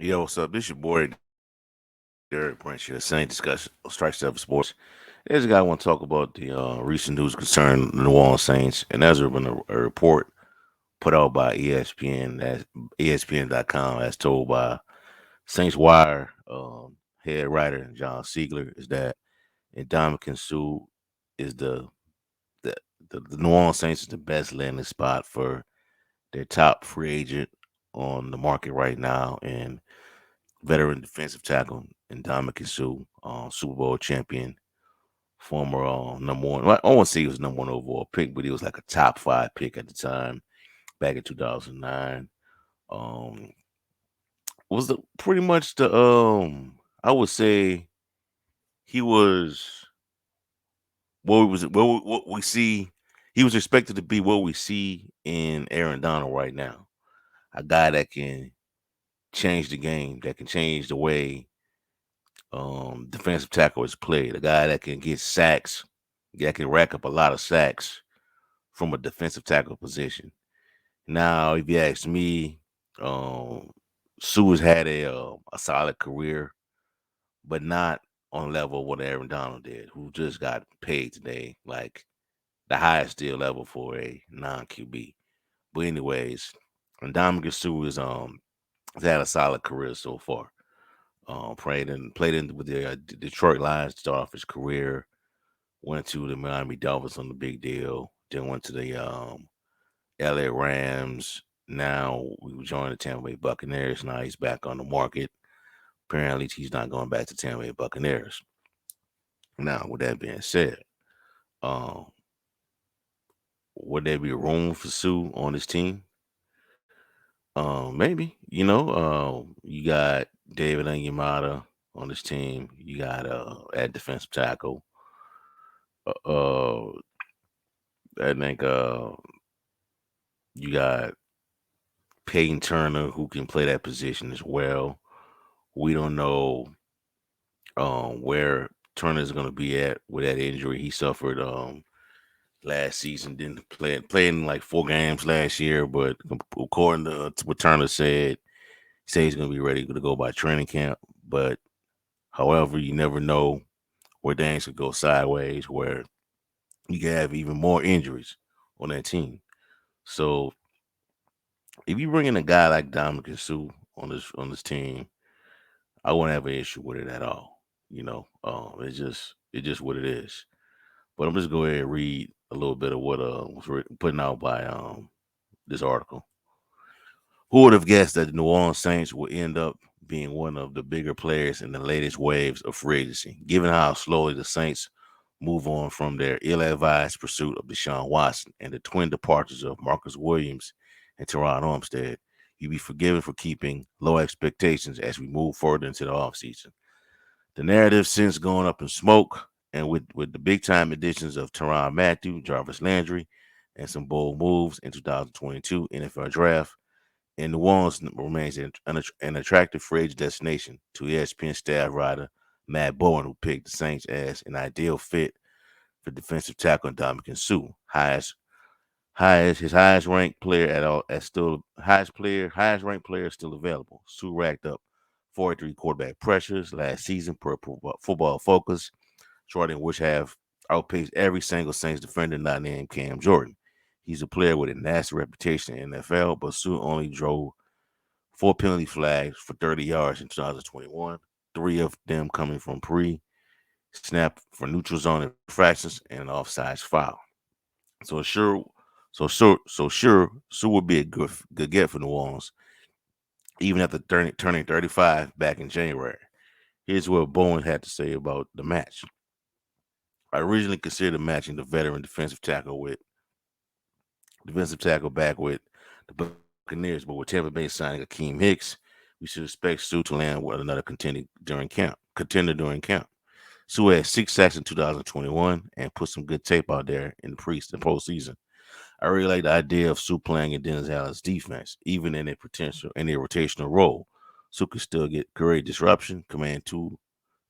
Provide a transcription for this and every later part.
Yo, what's up? This your boy Derek Prince here. Same discussion Strike Seven Sports. There's a guy I want to talk about the recent news concerning the New Orleans Saints, and there's been a report put out by ESPN, that's ESPN.com, as told by Saints Wire head writer John Siegler, is that Ndamukong Suh is the, the New Orleans Saints is the best landing spot for their top free agent on the market right now, and veteran defensive tackle Ndamukong Suh, Super Bowl champion, former number one. Well, I won't say he was number one overall pick, but he was like a top five pick at the time back in 2009. Um, was the pretty much the I would say he was what we see. He was expected to be what we see in Aaron Donald right now, a guy that can change the game, that can change the way defensive tackle is played. A guy that can get sacks, that can rack up a lot of sacks from a defensive tackle position. Now, if you ask me, um, Sue has had a solid career, but not on level of what Aaron Donald did, who just got paid today, like the highest deal level for a non QB. But anyways, Ndamukong Suh is has had a solid career so far. Played in with the Detroit Lions to start off his career. Went to the Miami Dolphins on the big deal. Then went to the LA Rams. Now we joined the Tampa Bay Buccaneers. Now he's back on the market. Apparently, he's not going back to Tampa Bay Buccaneers. Now, with that being said, um, would there be room for Sue on his team? Maybe. You got David Onyemata on this team. You got at defensive tackle. Uh, I think you got Peyton Turner who can play that position as well. We don't know where Turner's going to be at with that injury he suffered last season. Didn't play in like 4 games last year, but according to what Turner said, he said he's going to be ready to go by training camp. But however, you never know where things could go sideways, where you can have even more injuries on that team. So if you bring in a guy like Dominic Sue on this team, I wouldn't have an issue with it at all. It's just what it is. But I'm just going to go ahead and read a little bit of what was putting out by this article. Who would have guessed that the New Orleans Saints would end up being one of the bigger players in the latest waves of free agency, given how slowly the Saints move on from their ill-advised pursuit of Deshaun Watson and the twin departures of Marcus Williams and Teron Armstead? You'd be forgiven for keeping low expectations as we move further into the offseason. The narrative since gone up in smoke, and with the big time additions of Teron Matthew, Jarvis Landry, and some bold moves in 2022 NFL draft, and New Orleans remains an attractive free agent destination to ESPN staff writer Matt Bowen, who picked the Saints as an ideal fit for defensive tackle Ndamukong Suh, highest his highest ranked player at all, as still highest ranked player still available. Suh racked up 43 quarterback pressures last season per Football Focus, Jordan which have outpaced every single Saints defender not named Cam Jordan. He's a player with a nasty reputation in the NFL, but Suh only drove 4 penalty flags for 30 yards in 2021, three of them coming from snap for neutral zone infractions and an offsides foul. So sure, so sure, Sue would be a good get for New Orleans, even after turning 35 back in January. Here's what Bowen had to say about the match. I originally considered matching the veteran defensive tackle back with the Buccaneers, but with Tampa Bay signing Akeem Hicks, we should expect Sue to land with another contender during camp. Sue had 6 sacks in 2021 and put some good tape out there in the postseason. I really like the idea of Sue playing in Dennis Allen's defense, even in a rotational role. Sue could still get great disruption, command two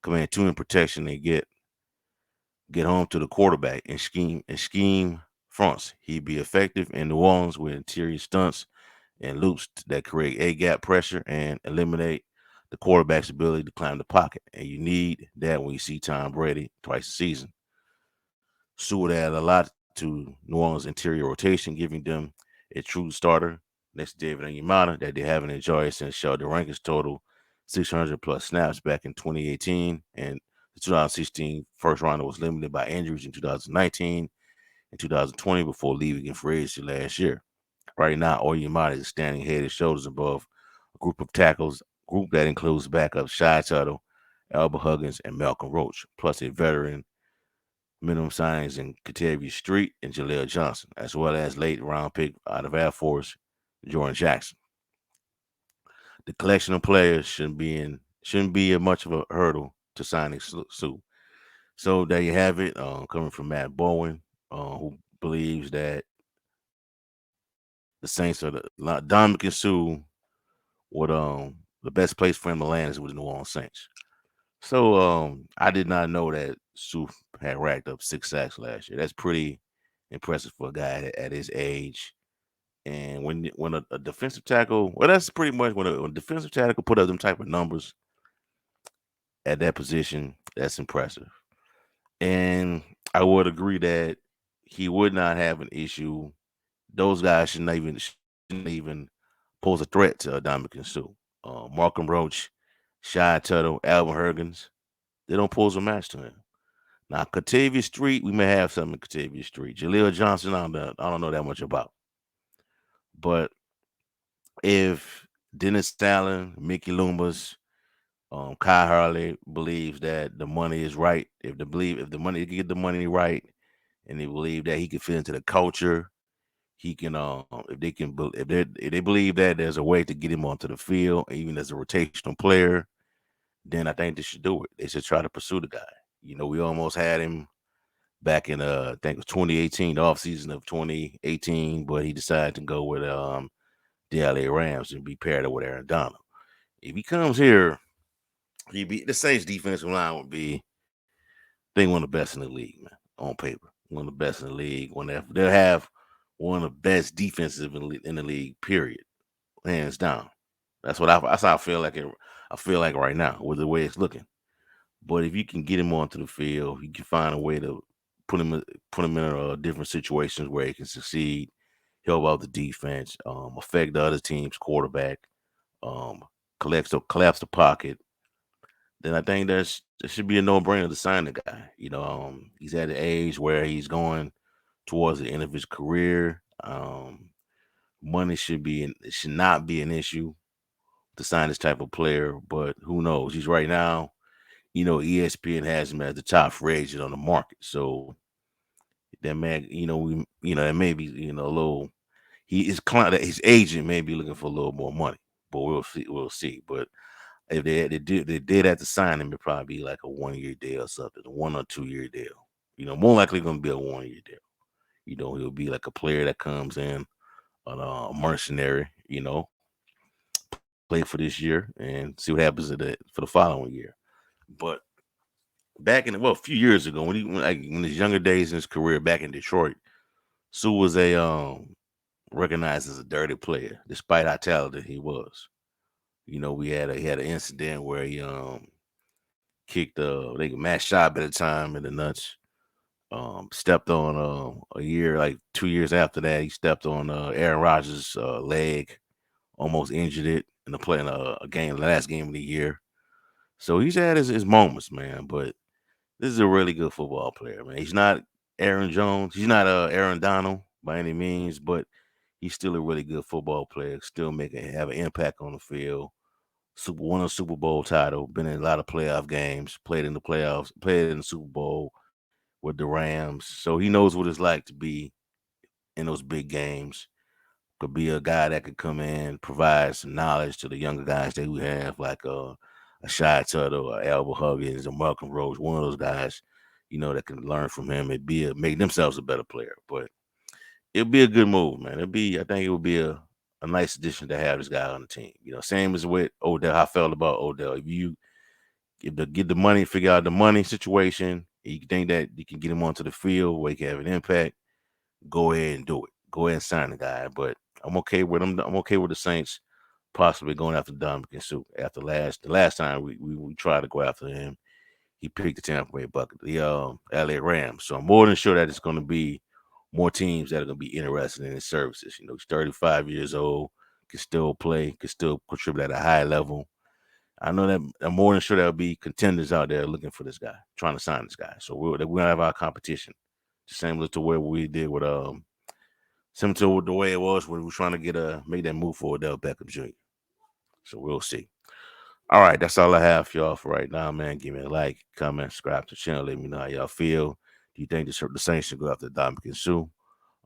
in protection, and get home to the quarterback and scheme fronts. He'd be effective in New Orleans with interior stunts and loops that create A gap pressure and eliminate the quarterback's ability to climb the pocket. And you need that when you see Tom Brady twice a season. Sue would add a lot to New Orleans' interior rotation, giving them a true starter next to David Onyemata that they haven't enjoyed since Sheldon Rankins total 600 plus snaps back in 2018. And the 2016 first rounder was limited by injuries in 2019 and 2020 before leaving in free agency last year. Right now, Oyemata is standing head and shoulders above a group of tackles, group that includes backup Shy Tuttle, Albert Huggins, and Malcolm Roach, plus a veteran minimum signings in Katavius Street and Jaleel Johnson, as well as late round pick out of Air Force, Jordan Jackson. The collection of players shouldn't be a much of a hurdle to signing Sue. So there you have it, coming from Matt Bowen, who believes that the Saints are Ndamukong Suh would the best place for him to land is with the New Orleans Saints. So I did not know that Suh had racked up 6 sacks last year. That's pretty impressive for a guy at his age. And when a defensive tackle, well, that's pretty much when a defensive tackle put up them type of numbers at that position, that's impressive. And I would agree that he would not have an issue. Those guys shouldn't even pose a threat to Ndamukong Suh. Malcolm Roach, Shy Tuttle, Alvin Huggins, they don't pose a match to him. Now, Katavius Street, we may have something in Katavius Street. Jaleel Johnson, I don't know that much about. But if Dennis Allen, Mickey Loomis, Kai Harley believes that the money is right, if the money get the money right, and they believe that he can fit into the culture, he can if they believe that there's a way to get him onto the field, even as a rotational player, then I think they should do it. They should try to pursue the guy. We almost had him back in I think it was 2018, the offseason of 2018, but he decided to go with the LA Rams and be paired up with Aaron Donald. If he comes here, the Saints defensive line would be, I think, one of the best in the league, man, on paper. One of the best in the league. They'll have one of the best defenses in the league, period. Hands down. That's how I feel like I feel like right now with the way it's looking. But if you can get him onto the field, you can find a way to put him in different situations where he can succeed, help out the defense, affect the other team's quarterback, um, collapse the pocket. Then I think there should be a no brainer to sign the guy. He's at the age where he's going towards the end of his career. Money it should not be an issue to sign this type of player, but who knows? He's right now, ESPN has him as the top free agent on the market. So that man, that may be, a little. His agent may be looking for a little more money, but we'll see. We'll see. But if they did have to sign him, it'd probably be like a 1 year deal or something, a 1 or 2 year deal. More likely going to be a 1 year deal. He'll be like a player that comes in on a mercenary. Play for this year and see what happens for the following year. But a few years ago, in his younger days in his career back in Detroit, Sue was a recognized as a dirty player, despite how talented he was. He had an incident where he kicked Matt Schaub at the time in the nuts. Stepped on a year, like 2 years after that, he stepped on Aaron Rodgers' leg, almost injured it in the last game of the year. So he's had his moments, man. But this is a really good football player, man. He's not Aaron Jones. He's not Aaron Donald by any means, but he's still a really good football player. Still have an impact on the field. Won a Super Bowl title. Been in a lot of playoff games. Played in the playoffs. Played in the Super Bowl with the Rams. So he knows what it's like to be in those big games. Could be a guy that could come in, provide some knowledge to the younger guys that we have, like a Shy Tuttle, or Albert Huggins, or Malcolm Roach. One of those guys, that can learn from him and make themselves a better player. But it'll be a good move, man. I think it would be a nice addition to have this guy on the team. Same as with Odell. How I felt about Odell. Get the money, figure out the money situation, you think that you can get him onto the field where he can have an impact, go ahead and do it. Go ahead and sign the guy. But I'm okay with him. I'm okay with the Saints possibly going after Ndamukong Suh. After the last time we tried to go after him, he picked the Tampa Bay Buccaneers, the LA Rams. So I'm more than sure that it's going to be more teams that are going to be interested in his services. You know, he's 35 years old, can still play, can still contribute at a high level. I know that I'm more than sure there'll be contenders out there looking for this guy, trying to sign this guy. So we're gonna have our competition, similar to where we did with similar to the way it was when we were trying to get make that move for Odell Beckham Jr. So we'll see. All right, that's all I have for y'all for right now, man. Give me a like, comment, subscribe to the channel. Let me know how y'all feel. Do you think the Saints should go after Ndamukong Suh?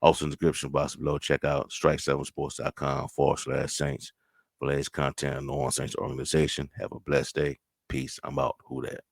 Also in the description box below, check out strike7sports.com/Saints for latest content on the New Orleans Saints organization. Have a blessed day. Peace. I'm out. Who that?